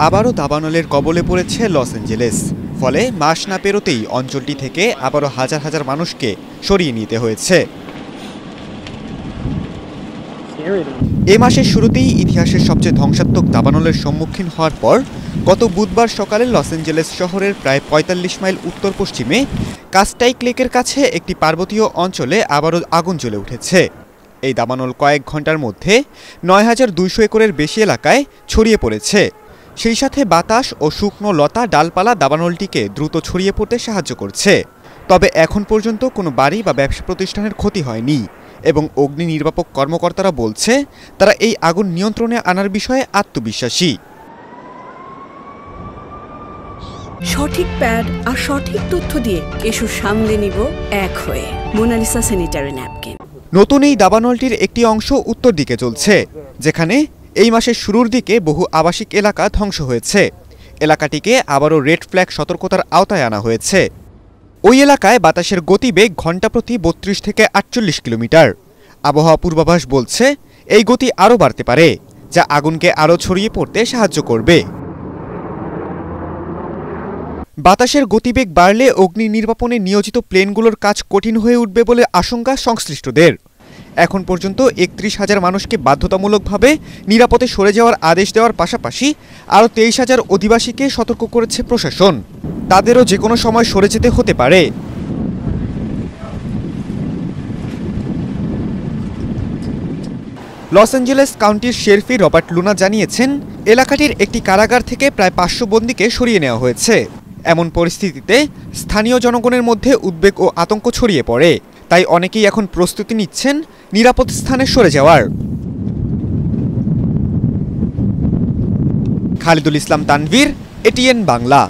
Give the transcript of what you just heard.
আবারও দাবানলের কবলে পড়েছে লস অ্যাঞ্জেলেস। ফলে মাস না পেরোতেই অঞ্চলটি থেকে আবারও হাজার হাজার মানুষকে সরিয়ে নিতে হয়েছে। এ মাসের শুরুতেই ইতিহাসের সবচেয়ে ধ্বংসাত্মক দাবানলের সম্মুখীন হওয়ার পর গত বুধবার সকালে লস অ্যাঞ্জেলেস শহরের প্রায় ৪৫ মাইল উত্তর পশ্চিমে কাস্টাইক লেকের কাছে একটি পার্বতীয় অঞ্চলে আবারও আগুন জ্বলে উঠেছে। এই দাবানল কয়েক ঘন্টার মধ্যে ৯,২০০ একরের বেশি এলাকায় ছড়িয়ে পড়েছে। সেই সাথে বাতাস ও শুকনো লতা ডালপালা দাবানলটিকে দ্রুত ছড়িয়ে পড়তে সাহায্য করছে। তবে এখন পর্যন্ত কোনো বাড়ি বা ব্যবসা প্রতিষ্ঠানের ক্ষতি হয়নি এবং অগ্নি নির্বাপক কর্মকর্তারা বলছে তারা এই আগুন নিয়ন্ত্রণে আনার বিষয়ে আত্মবিশ্বাসী। সঠিক প্যাড আর সঠিক তথ্য দিয়ে এসব সামলে নিব এক হয়ে। Monalisa sanitary napkin. নতুন এই দাবানলটির একটি অংশ উত্তর দিকে চলছে, যেখানে এই মাসের শুরুর দিকে বহু আবাসিক এলাকা ধ্বংস হয়েছে। এলাকাটিকে আবারও রেড ফ্ল্যাগ সতর্কতার আওতায় আনা হয়েছে। ওই এলাকায় বাতাসের গতিবেগ ঘণ্টাপ্রতি ৩২ থেকে ৪৮ কিলোমিটার। আবহাওয়া পূর্বাভাস বলছে এই গতি আরও বাড়তে পারে, যা আগুনকে আরও ছড়িয়ে পড়তে সাহায্য করবে। বাতাসের গতিবেগ বাড়লে অগ্নি নির্বাপনে নিয়োজিত প্লেনগুলোর কাজ কঠিন হয়ে উঠবে বলে আশঙ্কা সংশ্লিষ্টদের। এখন পর্যন্ত ৩১,০০০ মানুষকে বাধ্যতামূলকভাবে নিরাপদে সরে যাওয়ার আদেশ দেওয়ার পাশাপাশি আরও ২৩,০০০ অধিবাসীকে সতর্ক করেছে প্রশাসন। তাদেরও যে কোনো সময় সরে যেতে হতে পারে। লস অ্যাঞ্জেলেস কাউন্টির শেরিফ রবার্ট লুনা জানিয়েছেন, এলাকাটির একটি কারাগার থেকে প্রায় ৫০০ বন্দীকে সরিয়ে নেওয়া হয়েছে। এমন পরিস্থিতিতে স্থানীয় জনগণের মধ্যে উদ্বেগ ও আতঙ্ক ছড়িয়ে পড়ে। তাই অনেকেই এখন প্রস্তুতি নিচ্ছেন নিরাপদ স্থানে সরে যাওয়ার। খালিদুল ইসলাম তানভীর, এটিএন বাংলা।